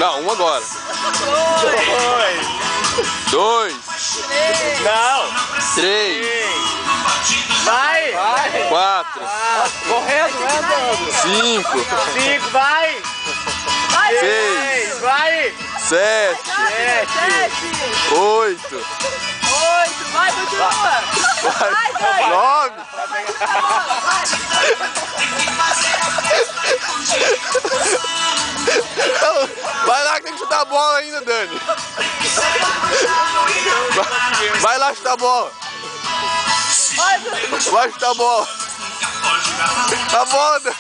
Não, um agora. 2. 2. Não. 3. Vai. 4. Correndo, né, Andando? 5. 5, vai. 6. Vai. 7. 8. Vai, continua! Vai! 9. Vai lá que tem que chutar a bola ainda, Dani. Vai lá chutar a bola. Vai chutar a bola. A bola, Dani.